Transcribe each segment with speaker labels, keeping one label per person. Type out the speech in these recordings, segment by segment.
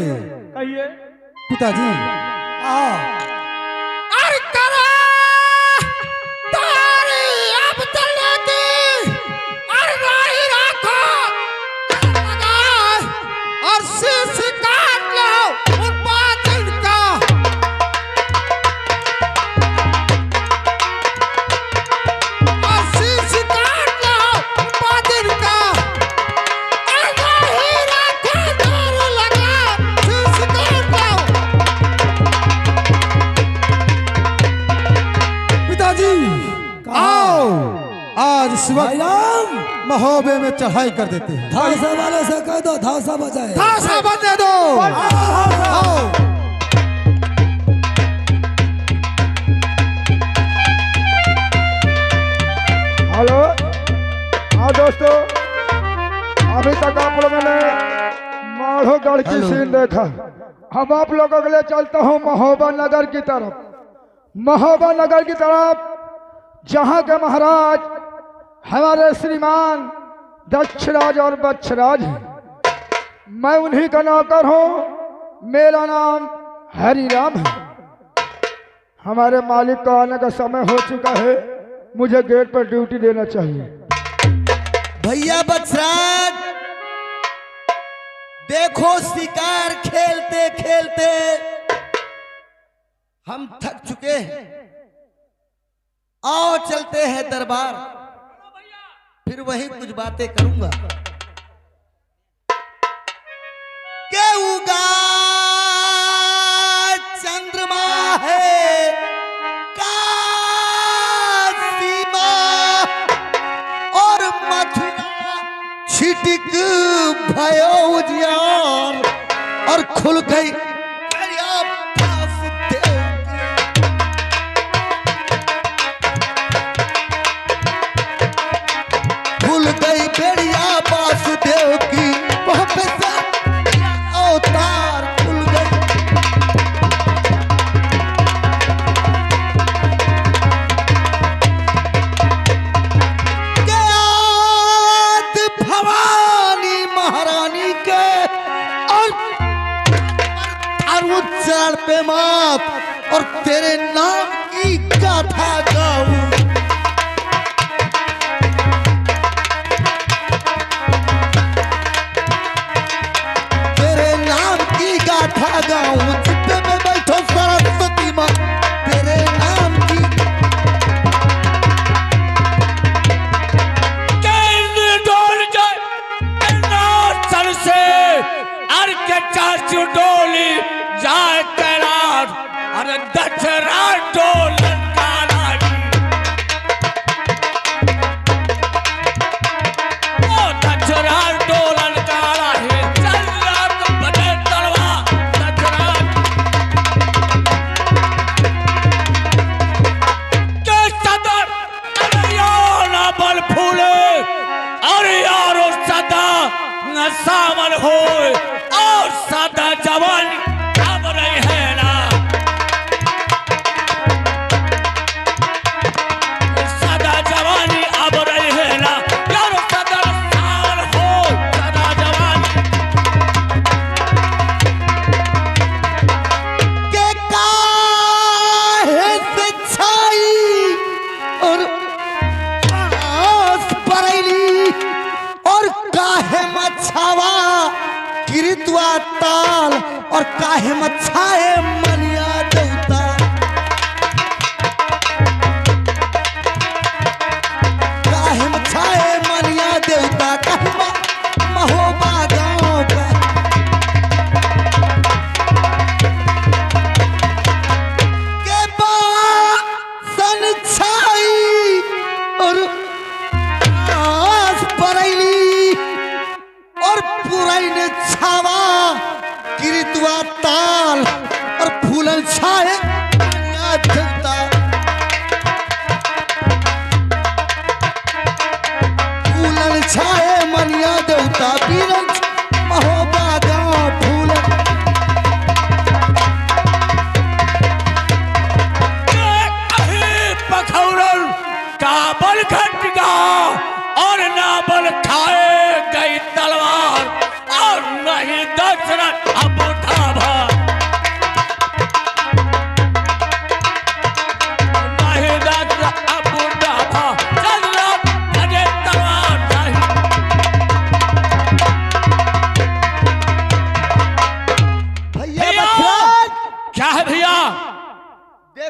Speaker 1: कहिए
Speaker 2: पिताजी
Speaker 3: अरे करा तारी अब चलने की और राही रखो और शीश काट लो उन बातिल का और शीश काट लो उन बातिल का और राही रखो दारू लगा शीश काट लो।
Speaker 2: पिताजी आओ आज सुबह महोबे में चढ़ाई कर देते हैं।
Speaker 4: धासा वाले से कह दो धासा बजाए।
Speaker 2: धासा बजने दो। आओ
Speaker 1: हेलो हाँ दोस्तों, अभी तक आप लोगों ने माधोगढ़ की सीन देखा। अब आप लोगों के लिए चलता हूँ महोबा नगर की तरफ। महोबा नगर की तरफ जहाँ के महाराज हमारे श्रीमान दक्षराज और बक्षराज हैं। मैं उन्हीं का नौकर हूँ। मेरा नाम हरिराम है। हमारे मालिक का आने का समय हो चुका है। मुझे गेट पर ड्यूटी देना चाहिए।
Speaker 4: भैया बक्षराज देखो, शिकार खेलते खेलते हम थक चुके हैं। आओ चलते हैं दरबार, फिर वही कुछ बातें करूंगा। के उगा चंद्रमा है का सीमा और मथुरा छिटक भयो उजियार और खुल गई बेड़िया वासुदेव की वह पे अवतार खुल गई। भवानी महारानी के और उच्चार पे माप और तेरे नाम की गाथा गाऊं। गाऊं चिप्पे में बैठो सरस्वती माँ तेरे नाम की।
Speaker 3: डोल चल से अर के चाचू डोली जाए कैलाश अरे दक्षरा डोलन दक्षरा डोलन काला है चल बने तलवा दक्षरा के सदर अरे बल फूले अरे यारो सदा न सामल हो और सदा जवान अब नहीं है ना। सदा जवानी अब नहीं है ना यारो सदा सामल हो सदा जवानी
Speaker 4: के काहे से छाई और आस परेली और काहे मछावा गिरतुआ ताल और काहे मछाए मनिया देवता। काहे मछाए मनिया देवता काहे महोबा गाँव का के बासन छाई और आस परेली और पुरैन छावा गिरतुआ ताल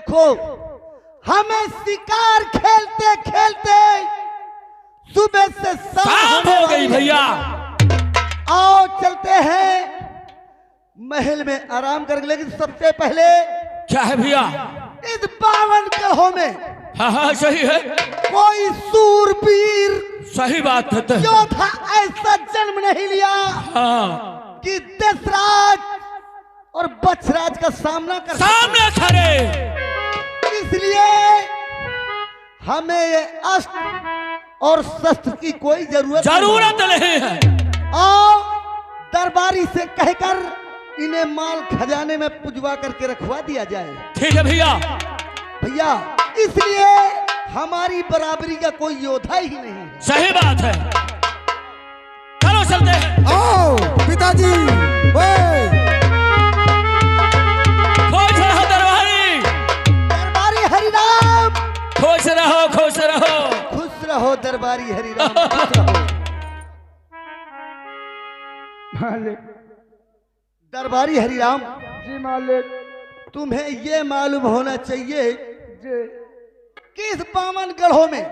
Speaker 4: देखो, हमें शिकार खेलते खेलते सुबह से
Speaker 3: शाम हो गई भैया।
Speaker 4: आओ चलते हैं महल में आराम करके, लेकिन सबसे पहले
Speaker 3: क्या है भैया?
Speaker 4: इस 52 ग्रहों में
Speaker 3: हाँ हाँ सही है,
Speaker 4: कोई सूरवीर
Speaker 3: सही बात है।
Speaker 4: योद्धा ऐसा जन्म नहीं लिया
Speaker 3: हाँ,
Speaker 4: कि दशराज और बछराज का सामना कर
Speaker 3: सामने खड़े।
Speaker 4: इसलिए हमें ये अस्त्र और शस्त्र की कोई जरूरत
Speaker 3: नहीं है।
Speaker 4: आओ दरबारी से कहकर इन्हें माल खजाने में पुजवा करके रखवा दिया जाए।
Speaker 3: ठीक है भैया।
Speaker 4: भैया, इसलिए हमारी बराबरी का कोई योद्धा ही नहीं है।
Speaker 3: सही बात है, चलो चलते हैं।
Speaker 2: आओ पिताजी।
Speaker 3: खुश रहो दरबारी।
Speaker 4: दरबारी हरिराम।
Speaker 3: खुश रहो खुश रहो।
Speaker 4: खुश रहो दरबारी हरिराम, खुश रहो।
Speaker 1: मालिक।
Speaker 4: दरबारी हरिराम
Speaker 1: जी मालिक।
Speaker 4: तुम्हें ये मालूम होना चाहिए
Speaker 1: जी
Speaker 4: कि इस 52 गढ़ों में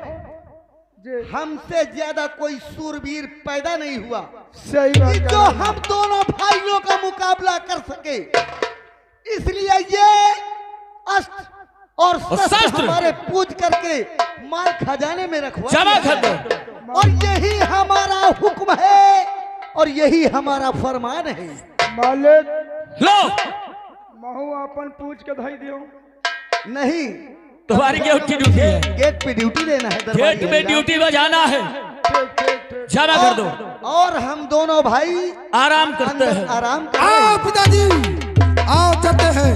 Speaker 1: जी
Speaker 4: हमसे ज्यादा कोई सूरवीर पैदा नहीं हुआ
Speaker 1: सही बात
Speaker 4: कि
Speaker 1: कह
Speaker 4: जो
Speaker 1: रहे हैं।
Speaker 4: हम दोनों भाइयों का मुकाबला कर सके। इसलिए ये अस्त्र और शस्त्र हमारे पूज करके माल खजाने में रखवा
Speaker 3: जमा
Speaker 4: दिया
Speaker 3: कर दो।
Speaker 4: और यही हमारा हुक्म है और यही हमारा फरमान है।
Speaker 1: मालिक
Speaker 3: लो,
Speaker 1: महू अपन पूछ के धई दियो।
Speaker 4: नहीं,
Speaker 3: तुम्हारी गेट की ड्यूटी है।
Speaker 4: गेट पे ड्यूटी देना है दरबारी
Speaker 3: गेट में
Speaker 4: हरिराम।
Speaker 3: ड्यूटी बजाना है।
Speaker 1: ठीक ठीक ठीक।
Speaker 3: जमा कर दो।
Speaker 4: और हम दोनों भाई
Speaker 3: आराम करते
Speaker 4: अंदर
Speaker 3: हैं।
Speaker 4: आराम कर
Speaker 2: आओ पिताजी, आओ चलते हैं।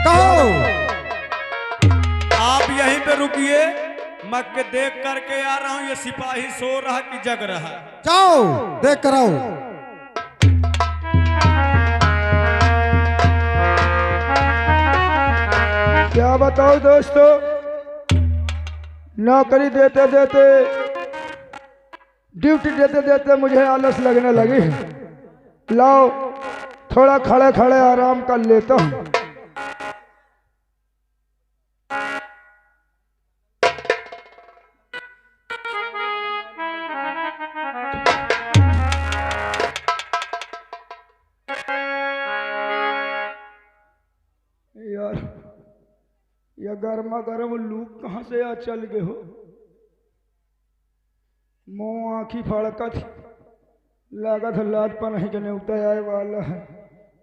Speaker 2: कहो।
Speaker 5: आप यहीं पे रुकिए, मैं के देख करके आ रहा हूँ। ये सिपाही सो रहा कि जग रहा है?
Speaker 2: जाओ देख कर आओ।
Speaker 1: क्या बताओ दोस्तों, नौकरी देते देते ड्यूटी देते देते मुझे आलस लगने लगी। लाओ थोड़ा खड़े खड़े आराम कर लेता हूँ। यार यह गर्मा गर्म लूक कहाँ से आ चल गए हो। मुँह आँखी फड़कत लागत लाद पर नहीं जने उतर आए वाला है।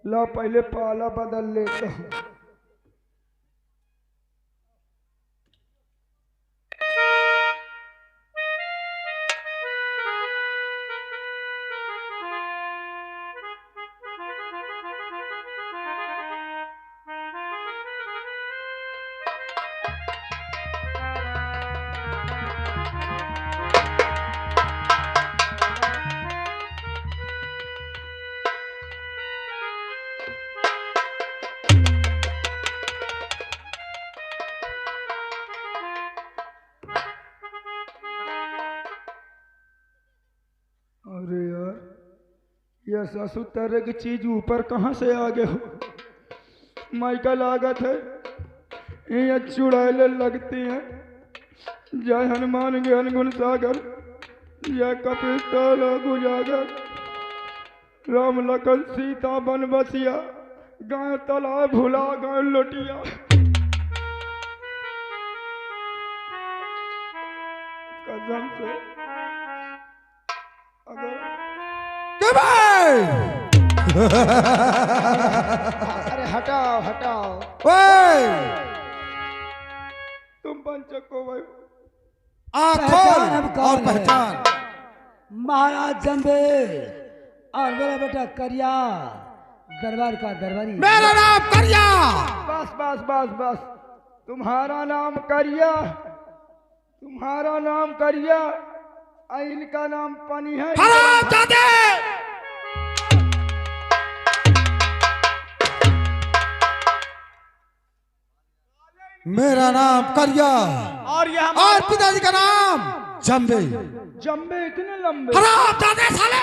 Speaker 1: ला पहले पाला बदल लेता हूँ। अरे यार यह ससुर तरह की चीज ऊपर कहाँ से आ गए हो। माइका लागत है ये चुड़ैले लगती हैं। जय हनुमान ज्ञान गुण सागर, जय कपिल गुजागर, राम लखन सीता बन बसिया, गाय तालाब भुला गाय लोटिया। कसम से अगर अरे हटाओ हटाओ, तुम पंचको भाई
Speaker 2: आँख खोल और पहचान।
Speaker 6: महाराज जंबे और मेरा बेटा करिया दरबार का दरबारी।
Speaker 2: मेरा नाम करिया।
Speaker 1: बस बस बस बस, तुम्हारा नाम करिया, तुम्हारा नाम करिया, इनका नाम पानी है।
Speaker 2: मेरा नाम करिया और पिताजी का नाम जम्बे।
Speaker 1: जम्बे इतने लंबे।
Speaker 2: हराम जादे साले।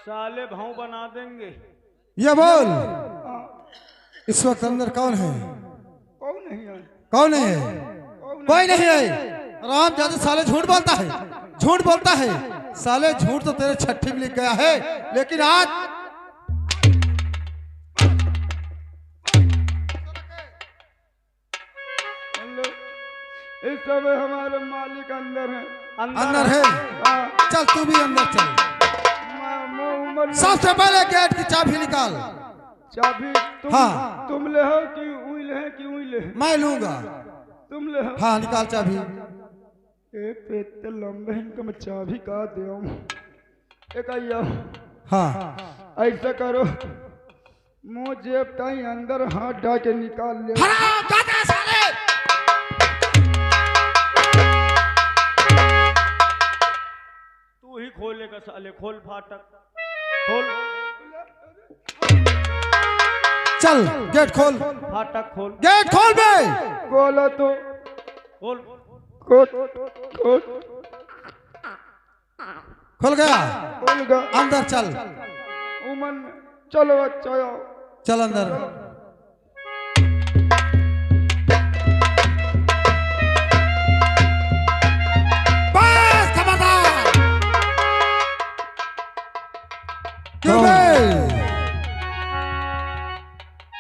Speaker 5: साले भाव बना देंगे।
Speaker 2: ये बोल, इस वक्त अंदर कौन है?
Speaker 1: कौन नहीं है?
Speaker 2: कौन है? कोई नहीं है। राम ज्यादा साले झूठ बोलता है, झूठ बोलता है साले। झूठ तो तेरे छठी में लिख गया है, लेकिन आज
Speaker 1: इस समय हमारे मालिक अंदर है।
Speaker 2: अंदर है।
Speaker 1: हाँ,
Speaker 2: चल तू भी अंदर चल।
Speaker 1: मैं उमर
Speaker 2: सबसे पहले गेट की चाबी निकाल।
Speaker 1: चाबी तुम
Speaker 2: हाँ।
Speaker 1: तुम ले हो कि उइल है कि उइल है?
Speaker 2: मैं लूंगा।
Speaker 1: तुम ले हो।
Speaker 2: हाँ निकाल चाबी।
Speaker 1: ए पेट लंबे इनको मैं चाबी का दे एक आइया।
Speaker 2: हाँ
Speaker 1: ऐसा करो, मुंह जेब ताई अंदर हाथ डाल के निकाल ले।
Speaker 2: हराम जाते साले।
Speaker 5: तू ही खोलेगा साले, खोल फाटक खोल,
Speaker 2: चल गेट खोल,
Speaker 5: फाटक खोल,
Speaker 2: गेट खोल बे।
Speaker 1: बोला तो
Speaker 5: खोल।
Speaker 1: खोल खोल
Speaker 2: खुल गया।
Speaker 1: खोल गा।
Speaker 2: अंदर चल,
Speaker 1: उमन चलो अच्छा आओ।
Speaker 2: चल अंदर। बस खबरदार। क्यों बे?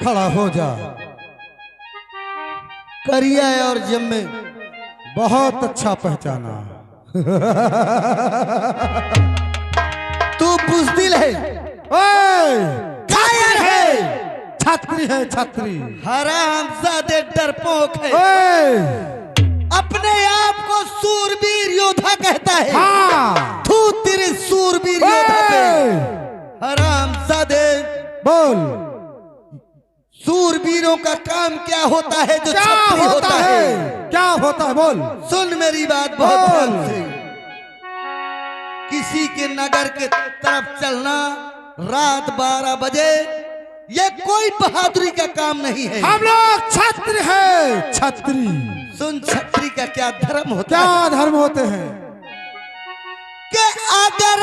Speaker 2: खड़ा हो जा।
Speaker 4: करिया है और जम्मे।
Speaker 2: बहुत अच्छा पहचाना।
Speaker 4: तू बुजदिल है,
Speaker 2: ओए
Speaker 4: कायर है,
Speaker 2: छात्री है छात्री।
Speaker 4: हरामजादे डरपोक है,
Speaker 2: ओए
Speaker 4: अपने आप को सूरवीर योद्धा कहता है।
Speaker 2: हाँ
Speaker 4: तू तेरे सूरवीर योद्धा पे
Speaker 2: ओए
Speaker 4: हरामजादे।
Speaker 2: बोल,
Speaker 4: सूरवीरों का काम क्या होता है जो
Speaker 2: क्या
Speaker 4: छत्री
Speaker 2: होता है? क्या होता है बोल।
Speaker 4: सुन मेरी बात बहुत
Speaker 2: बोल।
Speaker 4: ध्यान से। किसी के नगर के तरफ चलना रात 12 बजे, ये कोई बहादुरी का काम नहीं है।
Speaker 2: हम लोग छात्र हैं, छात्री।
Speaker 4: सुन, छत्री का क्या धर्म होता
Speaker 2: क्या
Speaker 4: है
Speaker 2: धर्म होते हैं?
Speaker 4: कि अगर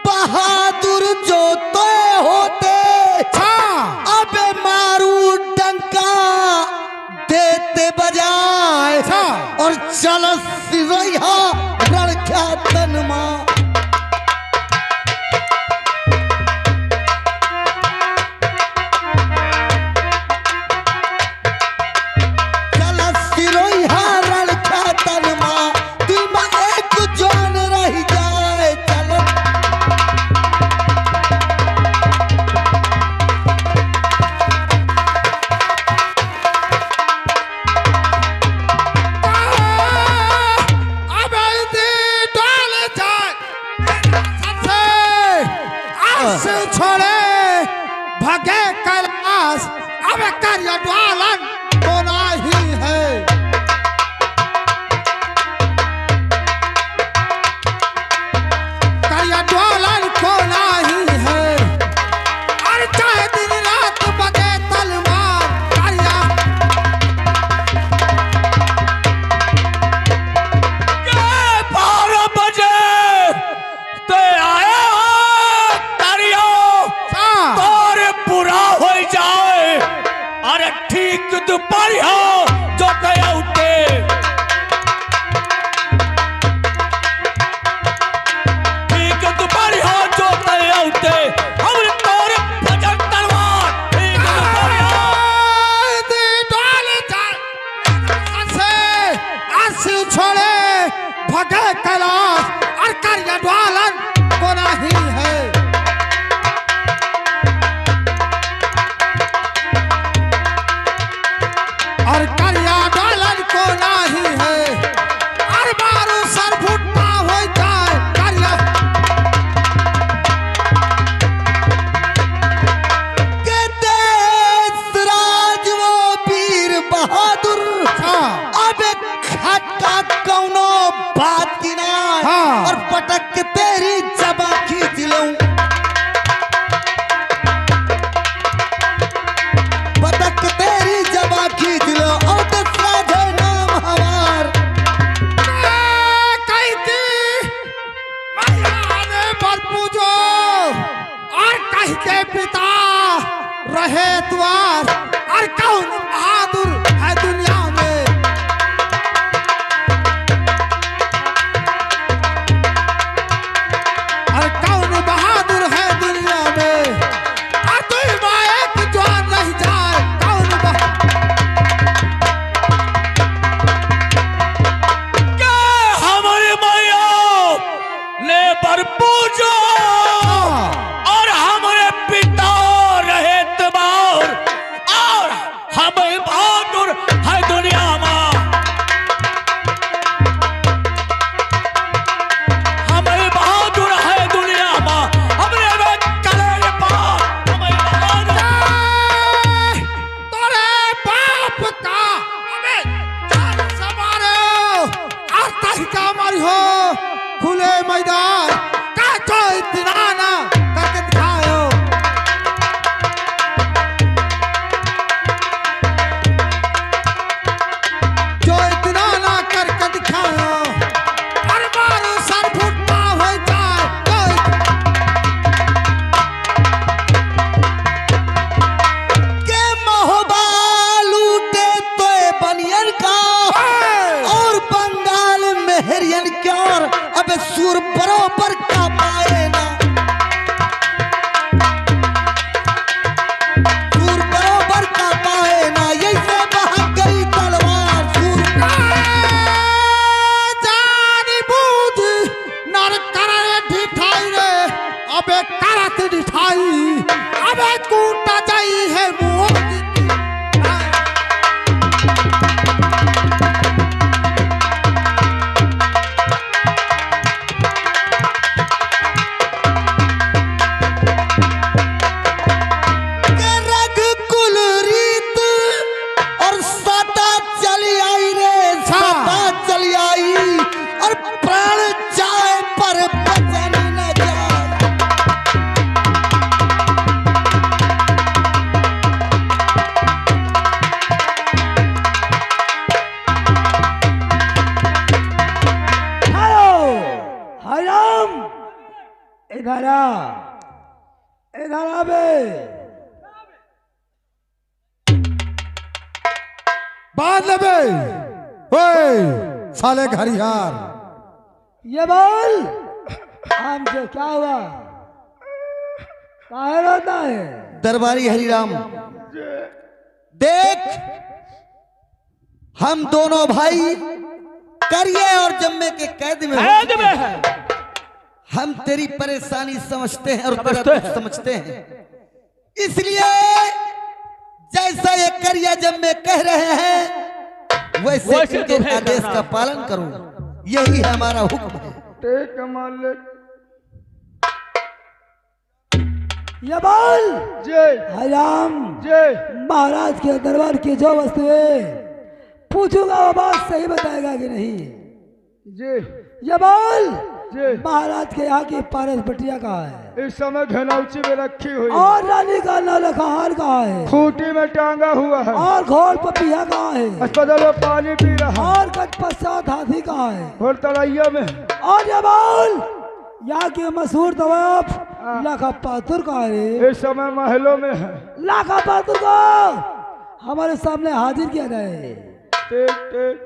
Speaker 4: बहादुर जो तो होते,
Speaker 2: हाँ
Speaker 4: अबे मारू डंका देते बजाए
Speaker 2: अच्छा।
Speaker 4: और चल सिरैया लड़का तनमा। चल सिरैया लड़का तनमा, दिल में एक जान रह जाए। चल
Speaker 2: अब ऐसे डाल जाए सबसे आस छोड़े भगे कैलाश। अब कार्य ज्वालन होना ही है। कार्य ज्वालन होना ही है। और चाहे दिन रात बगे तलवार, कार्य
Speaker 3: 12 बजे ते आया तारियो तोरे पूरा हो जाए। अरे ठीक दोपहरिया जो ते उठे, ठीक दोपहरिया जो ते उठे, हम तोरे भजन तलवार। ठीक दोपहरिया
Speaker 2: छोड़े भगे कैलाश और कार्य ज्वालन होना ही है। और कार्य ज्वालन को तलवार और कौन बहादुर है दुनिया में। और कौन बहादुर है दुनिया में। और तू एक जवान रह जाए कौन
Speaker 3: के हमारे मैया ने पर पूजा और हमारे पिता रहे तबार और हमें बहादुर है दुनिया में। हमें बहादुर है दुनिया में। हमने कले पार हमें बहादुर
Speaker 2: तोरे बाप का हमें जान संवारो और तहका मारी हो खुले मैदान का जो इतना ना करके दिखाओ। जो इतना ना करके दिखाओ और मारो सर फुटना हो जाए
Speaker 4: के महोबा लूटे तो बनियन का और बंगाल मेहरियन क्या और अब सुर बरोबर का पाए ना। सुर बरोबर का पाए ना यही से बह गई तलवार सुर
Speaker 2: जानी बूझ नर करे ढिठाई रे अबे करत ढिठाई अबे कूटा जाई है मुंह
Speaker 4: के रग कुल रीत और सदा चली आई रे सदा चली आई और प्राण जाए पर बचन न जाए।
Speaker 6: हेलो हाय राम 11 बे
Speaker 2: बांध ले बे ओए साले घरियार।
Speaker 6: ये बोल आम से क्या हुआ काहे रोता है।
Speaker 4: दरबारी हरिराम देख हम दोनों भाई करिए और जम्मे के कैद में हैं। हम तेरी परेशानी समझते हैं और तेरा दुख समझते हैं, इसलिए जैसा ये करिया जम्मे कह रहे हैं वैसे इनके आदेश का पालन करो, यही है हमारा हुक्म है।
Speaker 1: ठीक है मालिक।
Speaker 6: ये बोल
Speaker 1: जय
Speaker 6: हाय राम
Speaker 1: जय।
Speaker 6: महाराज के दरबार की जो वस्तु है पूछूंगा वो बात सही बताएगा कि नहीं।
Speaker 1: जी
Speaker 6: ये बोल
Speaker 1: जी।
Speaker 6: महाराज के यहाँ की पारस बटिया कहाँ है
Speaker 1: इस समय घनौची में रखी हुई है।
Speaker 6: और रानी का नौलखहार कहाँ है
Speaker 1: खूंटी में टांगा हुआ है।
Speaker 6: और घोड़ पपिया कहाँ है
Speaker 1: अस्पताल में पानी पी रहा है।
Speaker 6: और गज पश्चात हाथी कहाँ है
Speaker 1: और तलैया में
Speaker 6: और ये बोल यहाँ के मशहूर तवाफ लाखा पातुर कहाँ है।
Speaker 1: इस समय महलों में है।
Speaker 6: लाखा पातुर को हमारे सामने हाजिर किया जाए।
Speaker 1: ठीक ठीक।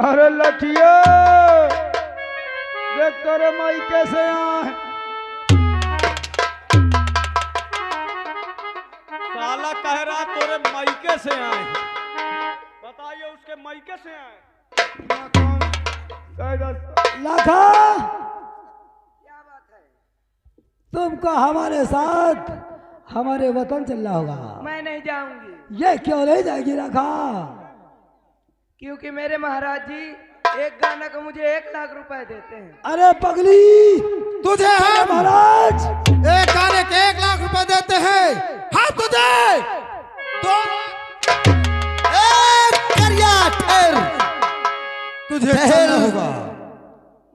Speaker 1: अरे लठिया देख तेरे माई कैसे आए।
Speaker 5: साला कह रहा तोरे मायके से आए। बताइए उसके मायके से आए।
Speaker 6: लाखा तुमको हमारे साथ हमारे वतन चलना होगा।
Speaker 7: मैं नहीं जाऊंगी
Speaker 6: ये क्यों नहीं जाएगी लाखा।
Speaker 7: क्योंकि मेरे महाराज जी एक गाना का मुझे 1 लाख रुपए देते हैं।
Speaker 6: अरे पगली
Speaker 2: तुझे हम
Speaker 6: महाराज
Speaker 2: एक गाने के 1 लाख रुपए देते हैं। हाँ तुझे तो
Speaker 4: करिया ठहर,
Speaker 2: तुझे चलना होगा।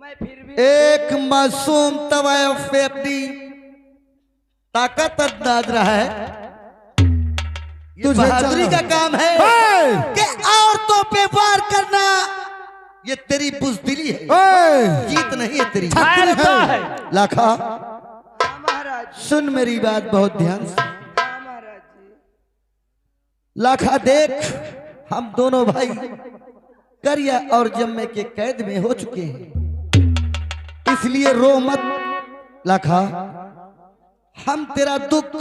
Speaker 7: मैं फिर भी
Speaker 4: एक मासूम तवायफ पे अपनी ताकत अंदाज रहा है। ये
Speaker 2: तुझे
Speaker 4: बहादुरी
Speaker 2: चलना
Speaker 4: का काम है
Speaker 2: होगा।
Speaker 4: कि औरतों पे वार करना, ये तेरी बुजदिली है,
Speaker 2: ओए,
Speaker 4: जीत नहीं है तेरी।
Speaker 2: छत्री है।
Speaker 4: लाखा
Speaker 7: हाँ महाराज जी,
Speaker 4: सुन मेरी बात बहुत ध्यान से।
Speaker 7: हाँ महाराज जी।
Speaker 4: लाखा देख, हम दोनों भाई करिया और जम्मे के कैद में हो चुके हैं, इसलिए रो मत लाखा। हम तेरा दुख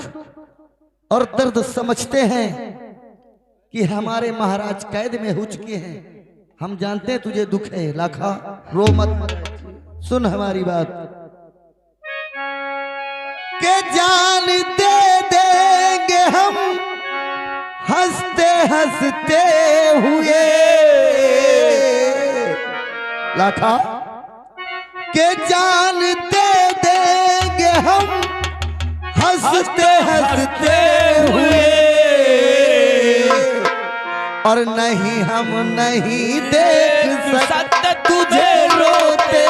Speaker 4: और दर्द समझते हैं कि हमारे महाराज कैद में हो चुके हैं। हम जानते हैं तुझे दुख है लाखा, रो मत, सुन हमारी बात। के जान दे देंगे हम हंसते हंसते हुए लाखा, के जान दे देंगे हम हंसते हंसते हुए, और नहीं हम नहीं देख सकते तुझे रोते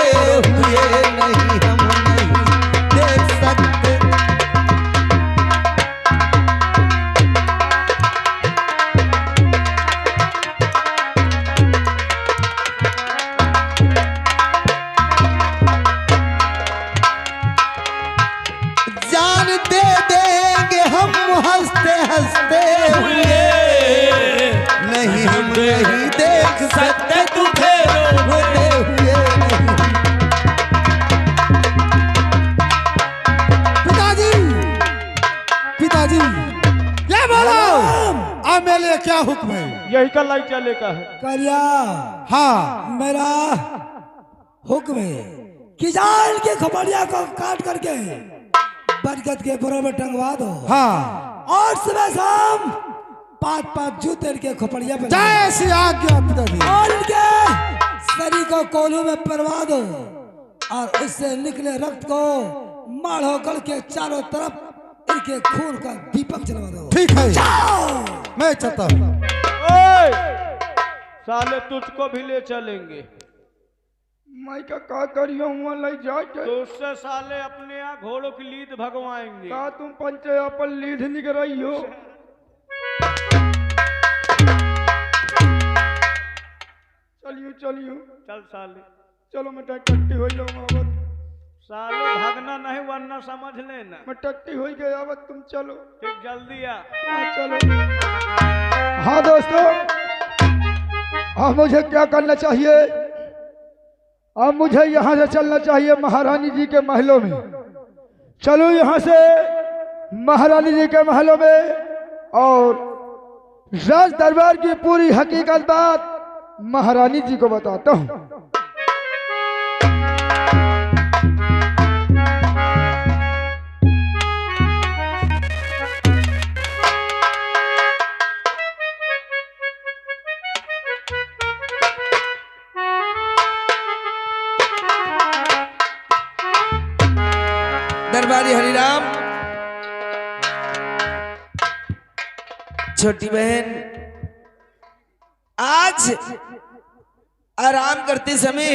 Speaker 4: हुए, नहीं हम नहीं देख सकते। जान दे देंगे हम हंसते हंसते हुए, नहीं हम नहीं देख सकते तुझे रोते हुए।
Speaker 2: पिताजी, पिताजी, ये बोलो मेरे क्या हुक्म है?
Speaker 5: यही का लाई चले का है।
Speaker 6: करिया,
Speaker 2: हाँ,
Speaker 6: मेरा हुक्म है कि जान के खपड़िया को काट करके बरगद के पुरों में टंगवा दो।
Speaker 2: हाँ,
Speaker 6: और सुबह शाम 5-5 जूते इनके खोपड़िया पे
Speaker 2: जैसी आज्ञा पिताजी।
Speaker 6: और इनके शरीर को कोलू में परवा दो, और उससे निकले रक्त को माढ़ो गढ़ के चारों तरफ इनके खून का दीपक जलवा दो।
Speaker 2: ठीक है,
Speaker 6: जाओ।
Speaker 2: मैं चलता हूँ।
Speaker 5: ओए, साले तुझको भी ले चलेंगे।
Speaker 1: मैं का करियो हुआ ले जाके
Speaker 5: तो उससे साले अपने यहाँ घोड़ों की लीद भगवाएंगे।
Speaker 1: का तुम पंचे अपन लीध निकराई हो। चलियो चलियो,
Speaker 5: चल साले,
Speaker 1: चलो मैं टट्टी हो जाऊंगा।
Speaker 5: साले भागना नहीं वरना समझ लेना।
Speaker 1: मैं टट्टी हो गया, अब तुम चलो।
Speaker 5: ठीक, जल्दी आ।
Speaker 1: हाँ चलो। हाँ दोस्तों, अब मुझे क्या करना चाहिए? अब मुझे यहाँ से चलना चाहिए महारानी जी के महलों में। चलो यहाँ से महारानी जी के महलों में, और राज दरबार की पूरी हकीकत बात महारानी जी को बताता हूँ।
Speaker 8: दरबारी हरिराम, छोटी बहन, आज आराम करते समय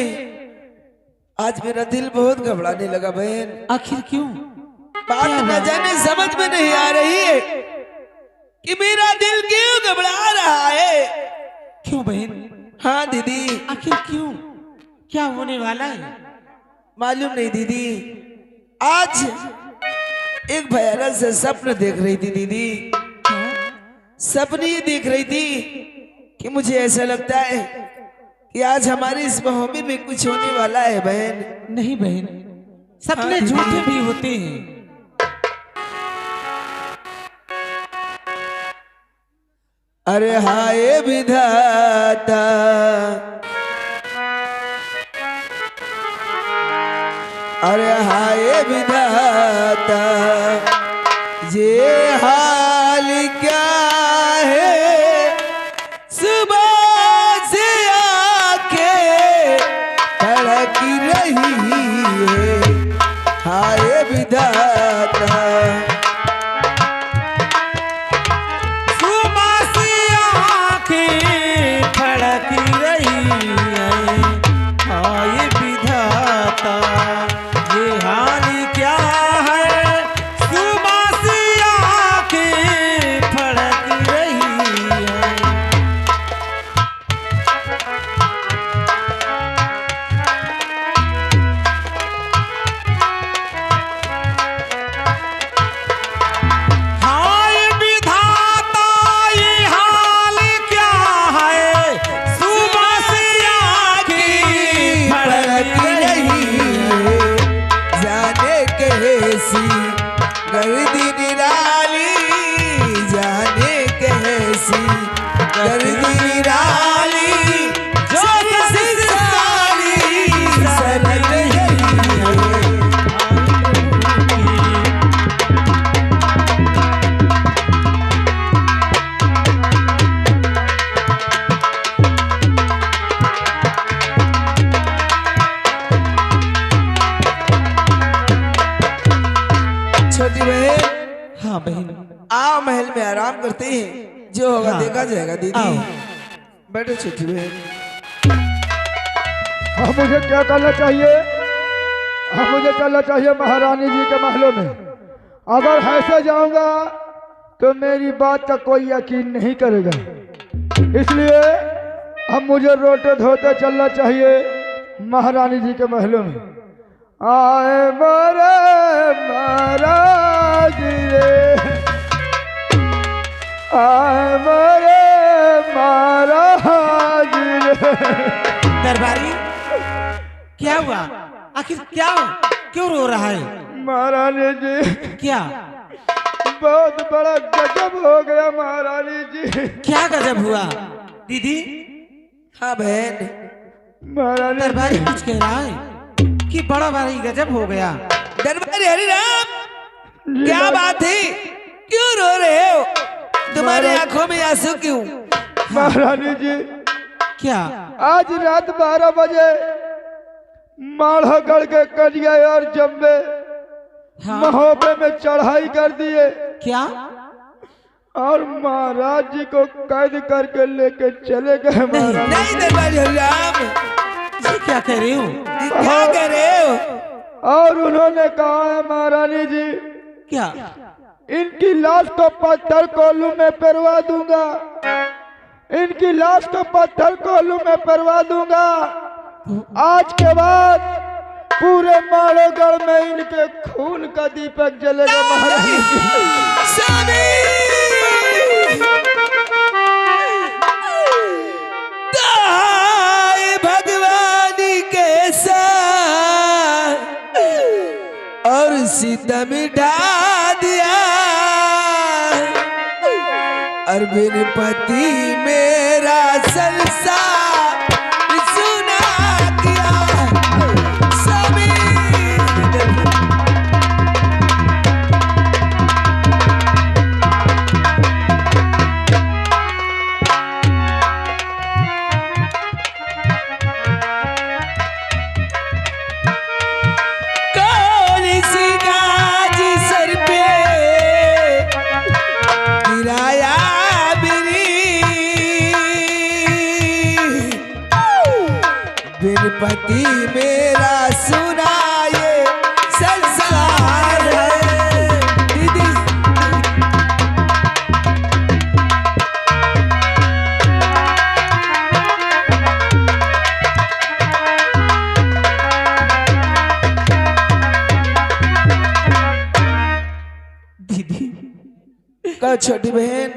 Speaker 8: आज मेरा दिल बहुत घबराने लगा बहन।
Speaker 4: आखिर क्यों?
Speaker 8: बात न जाने समझ में नहीं आ रही है कि मेरा दिल क्यों घबरा रहा है।
Speaker 4: क्यों बहन?
Speaker 8: हाँ दीदी,
Speaker 4: आखिर क्यों? क्या होने वाला है?
Speaker 8: मालूम नहीं दीदी, आज एक भयानक से सपन देख रही थी दीदी। सपने ये देख रही थी कि मुझे ऐसा लगता है कि आज हमारी इस भूमि में कुछ होने वाला है बहन।
Speaker 4: नहीं बहन, सपने झूठे भी होते हैं।
Speaker 8: अरे हाय विधाता, अरे हाय विधाता, ये हाल क्या है? सुबह से आके तड़क रही है, हाय विधाता।
Speaker 4: सुबह से आंखें फड़क रही हैं, हाय विधाता, ये हाल क्या है?
Speaker 8: आराम करते हैं, जो होगा देखा जाएगा। दीदी बैठो छोटी बहन।
Speaker 1: अब मुझे क्या करना चाहिए? अब मुझे चलना चाहिए महारानी जी के महलों में। अगर ऐसे जाऊंगा तो मेरी बात का कोई यकीन नहीं करेगा, इसलिए अब मुझे रोते धोते चलना चाहिए महारानी जी के महलों में। आए मारे महाराज रे, आए मारे महाराज रे।
Speaker 2: दरबारी क्या हुआ? आखिर क्या, क्यों रो रहा है?
Speaker 1: महारानी जी
Speaker 2: क्या
Speaker 1: बहुत बड़ा गजब हो गया महारानी जी।
Speaker 2: क्या गजब हुआ दीदी?
Speaker 8: हाँ बहन।
Speaker 1: महारानी
Speaker 2: दरबारी कुछ कह रहा है कि बड़ा भारी गजब हो गया।
Speaker 8: दरबारी हरिराम, क्या बात है? क्यों रो रहे हो? तुम्हारे आंखों में आंसू क्यों?
Speaker 1: महारानी जी
Speaker 2: क्या?
Speaker 1: आज रात 12 बजे माढ़ोगढ़ के करिया और जम्बे महोबे में चढ़ाई कर दिए।
Speaker 2: क्या?
Speaker 8: और महाराज जी को कैद करके लेके चले गए।
Speaker 4: नहीं दरबारी हरिराम,
Speaker 2: ये क्या कह रहे हो?
Speaker 4: क्या कह रहे हो?
Speaker 8: और उन्होंने कहा है महारानी जी,
Speaker 2: क्या?
Speaker 8: इनकी लाश को पत्थर कोल्लू में परवा दूंगा, इनकी लाश को पत्थर कोल्लू में परवा दूंगा। आज के बाद पूरे माड़ोगढ़ में इनके खून का दीपक जलेगा महारानी जी।
Speaker 4: भगवानी के साथ और सितम ढा दिया, और बिन पति मेरा संसार सुना दिया। सभी पति मेरा सुनाए संसार है। दीदी
Speaker 8: का छोटी बहन